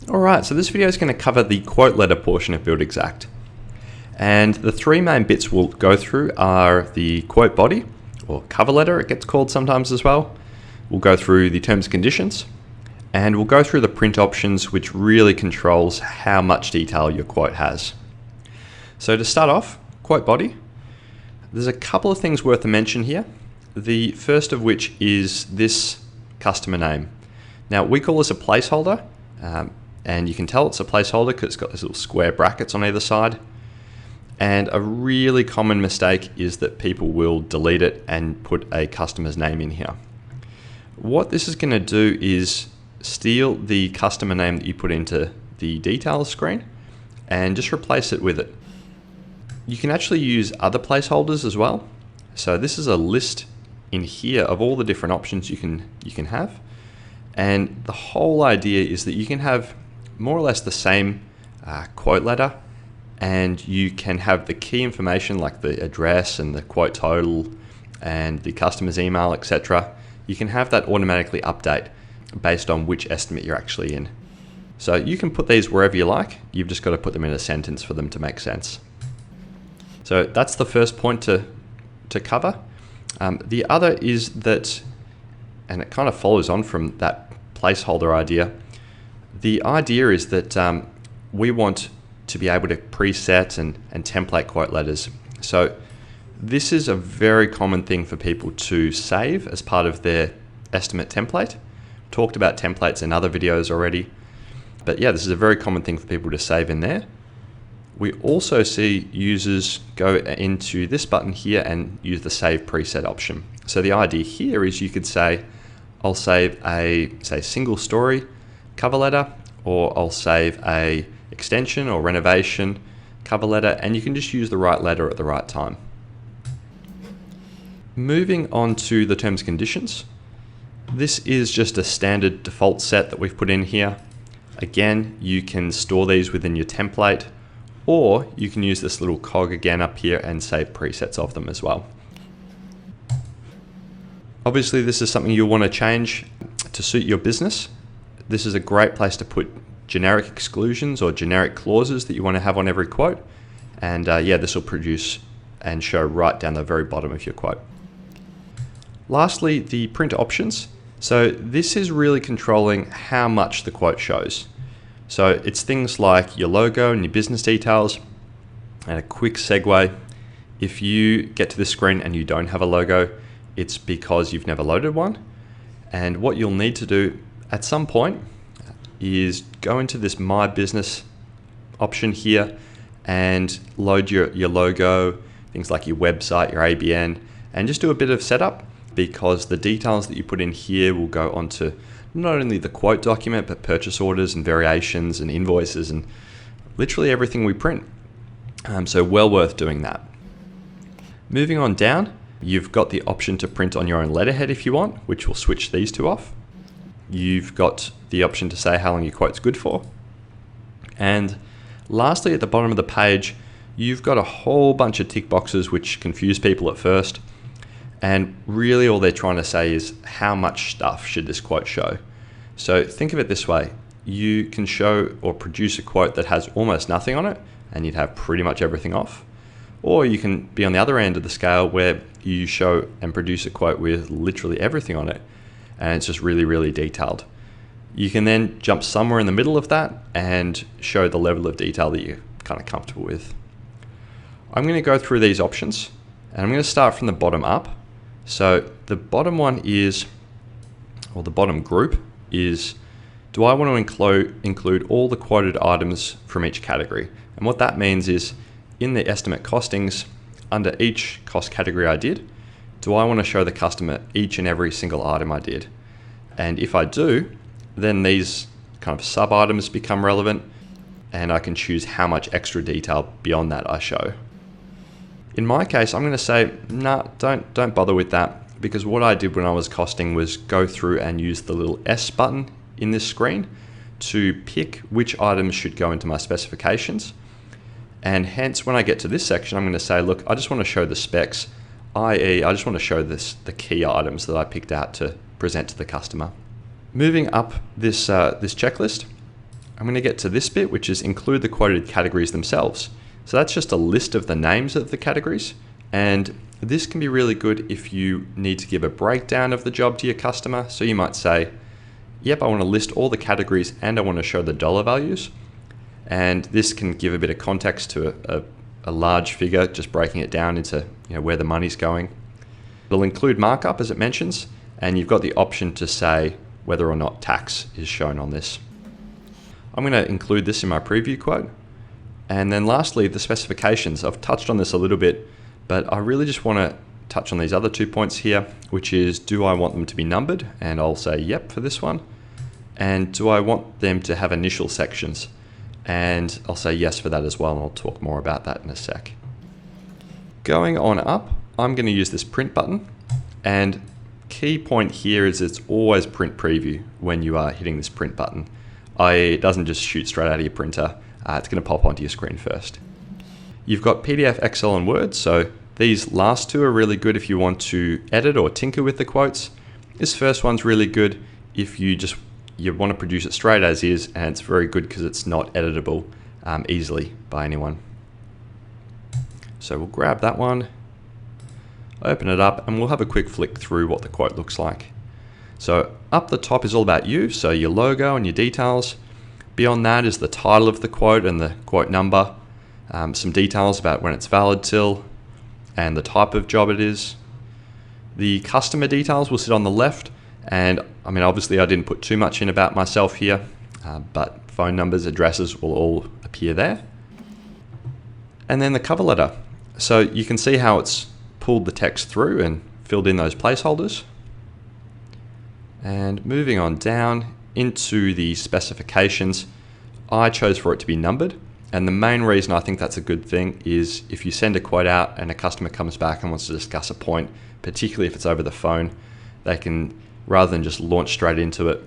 Alright, so this video is going to cover the quote letter portion of Build Exact. And the three main bits we'll go through are the quote body, or cover letter it gets called sometimes as well. We'll go through the terms and conditions, and we'll go through the print options, which really controls how much detail your quote has. So to start off, quote body, there's a couple of things worth a mention here. The first of which is this customer name. Now we call this a placeholder, and you can tell it's a placeholder because it's got these little square brackets on either side. And a really common mistake is that people will delete it and put a customer's name in here. What this is going to do is steal the customer name that you put into the details screen and just replace it with it. You can actually use other placeholders as well. So this is a list in here of all the different options you can have. And the whole idea is that you can have more or less the same quote letter, and you can have the key information like the address and the quote total and the customer's email, etc. You can have that automatically update based on which estimate you're actually in. So you can put these wherever you like. You've just got to put them in a sentence for them to make sense. So that's the first point to cover. The other is that, and it kind of follows on from that placeholder idea, the idea is that we want to be able to preset and template quote letters. So this is a very common thing for people to save as part of their estimate template. Talked about templates in other videos already, but yeah, this is a very common thing for people to save in there. We also see users go into this button here and use the save preset option. So the idea here is you could say, I'll save a single story cover letter, or I'll save a extension or renovation cover letter, and you can just use the right letter at the right time. Moving on to the terms and conditions. This is just a standard default set that we've put in here. Again, you can store these within your template, or you can use this little cog again up here and save presets of them as well. Obviously, this is something you'll want to change to suit your business. This is a great place to put generic exclusions or generic clauses that you want to have on every quote. And yeah, this will produce and show right down the very bottom of your quote. Lastly, the print options. So this is really controlling how much the quote shows. So it's things like your logo and your business details. And a quick segue, if you get to this screen and you don't have a logo, it's because you've never loaded one. And what you'll need to do at some point is go into this My Business option here and load your logo, things like your website, your ABN, and just do a bit of setup, because the details that you put in here will go onto not only the quote document, but purchase orders and variations and invoices and literally everything we print. So well worth doing that. Moving on down, you've got the option to print on your own letterhead if you want, which will switch these two off. You've got the option to say how long your quote's good for. And lastly, at the bottom of the page, you've got a whole bunch of tick boxes which confuse people at first. And really all they're trying to say is how much stuff should this quote show. So think of it this way. You can show or produce a quote that has almost nothing on it and you'd have pretty much everything off. Or you can be on the other end of the scale where you show and produce a quote with literally everything on it, and it's just really, really detailed. You can then jump somewhere in the middle of that and show the level of detail that you're kind of comfortable with. I'm going to go through these options, and I'm going to start from the bottom up. So the bottom one is, or the bottom group is, do I want to include all the quoted items from each category? And what that means is, in the estimate costings, under each cost category I did, do I want to show the customer each and every single item I did? And if I do, then these kind of sub items become relevant, and I can choose how much extra detail beyond that I show. In my case, I'm going to say, nah, don't bother with that, because what I did when I was costing was go through and use the little S button in this screen to pick which items should go into my specifications. And hence, when I get to this section, I'm going to say, look, I just want to show the specs, i.e. I just want to show the key items that I picked out to present to the customer. Moving up this checklist, I'm going to get to this bit, which is include the quoted categories themselves. So that's just a list of the names of the categories, and this can be really good if you need to give a breakdown of the job to your customer. So you might say, yep, I want to list all the categories and I want to show the dollar values. And this can give a bit of context to a large figure, just breaking it down into where the money's going. It'll include markup as it mentions, and you've got the option to say whether or not tax is shown on this. I'm going to include this in my preview quote. And then lastly, the specifications. I've touched on this a little bit, but I really just want to touch on these other 2 points here, which is, do I want them to be numbered? And I'll say yep for this one. And do I want them to have initial sections? And I'll say yes for that as well, and I'll talk more about that in a sec. Going on up, I'm going to use this print button, and key point here is it's always print preview when you are hitting this print button. It doesn't just shoot straight out of your printer, it's going to pop onto your screen first. You've got PDF, Excel, and Word, so these last two are really good if you want to edit or tinker with the quotes. This first one's really good if you want to produce it straight as is, and it's very good because it's not editable easily by anyone. So we'll grab that one, open it up, and we'll have a quick flick through what the quote looks like. So up the top is all about you, so your logo and your details. Beyond that is the title of the quote and the quote number, some details about when it's valid till, and the type of job it is. The customer details will sit on the left, and I mean obviously I didn't put too much in about myself here, but phone numbers, addresses will all appear there. And then the cover letter. So you can see how it's pulled the text through and filled in those placeholders. And moving on down into the specifications, I chose for it to be numbered. And the main reason I think that's a good thing is if you send a quote out and a customer comes back and wants to discuss a point, particularly if it's over the phone, they can, rather than just launch straight into it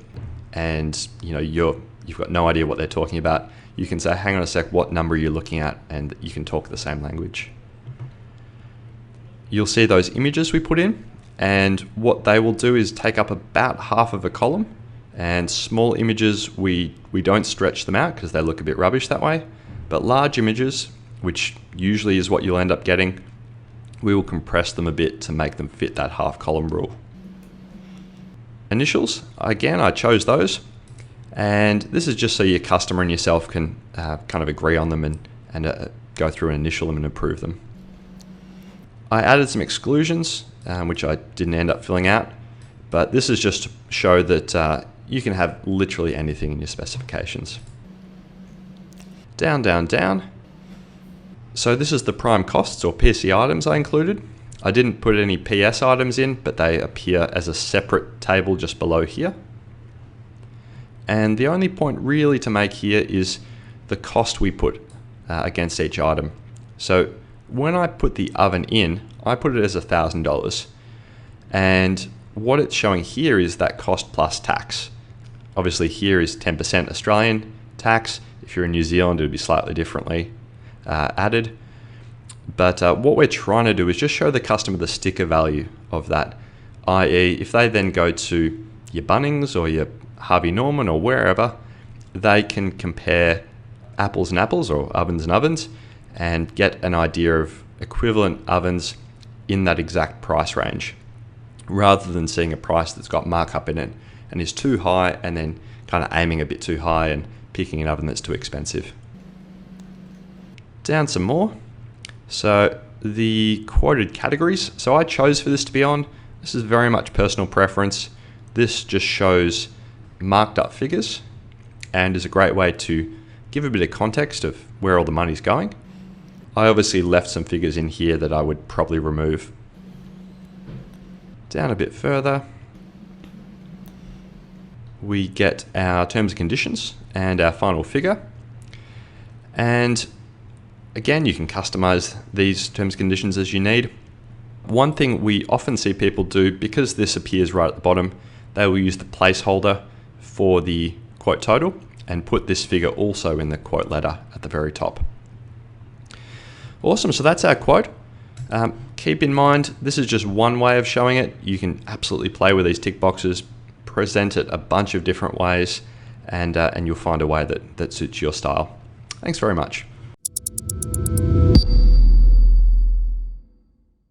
and you've got no idea what they're talking about, you can say, hang on a sec, what number are you looking at? And you can talk the same language. You'll see those images we put in, and what they will do is take up about half of a column, and small images, we don't stretch them out because they look a bit rubbish that way, but large images, which usually is what you'll end up getting, we will compress them a bit to make them fit that half column rule. Initials, again, I chose those, and this is just so your customer and yourself can kind of agree on them and go through and initial them and approve them. I added some exclusions, which I didn't end up filling out, but this is just to show that you can have literally anything in your specifications. Down, down, down. So this is the prime costs or PC items I included. I didn't put any PS items in, but they appear as a separate table just below here. And the only point really to make here is the cost we put against each item. So when I put the oven in, I put it as $1,000. And what it's showing here is that cost plus tax. Obviously here is 10% Australian tax. If you're in New Zealand, it would be slightly differently added. But what we're trying to do is just show the customer the sticker value of that. i.e. if they then go to your Bunnings or your Harvey Norman or wherever, they can compare apples and apples or ovens and ovens and get an idea of equivalent ovens in that exact price range, rather than seeing a price that's got markup in it and is too high and then kind of aiming a bit too high and picking an oven that's too expensive. Down some more. So the quoted categories. So I chose for this to be on. This is very much personal preference. This just shows marked up figures and is a great way to give a bit of context of where all the money's going. I obviously left some figures in here that I would probably remove. Down a bit further, we get our terms and conditions and our final figure. And again, you can customize these terms and conditions as you need. One thing we often see people do, because this appears right at the bottom, they will use the placeholder for the quote total and put this figure also in the quote letter at the very top. Awesome, so that's our quote. Keep in mind, this is just one way of showing it. You can absolutely play with these tick boxes, present it a bunch of different ways, and you'll find a way that suits your style. Thanks very much.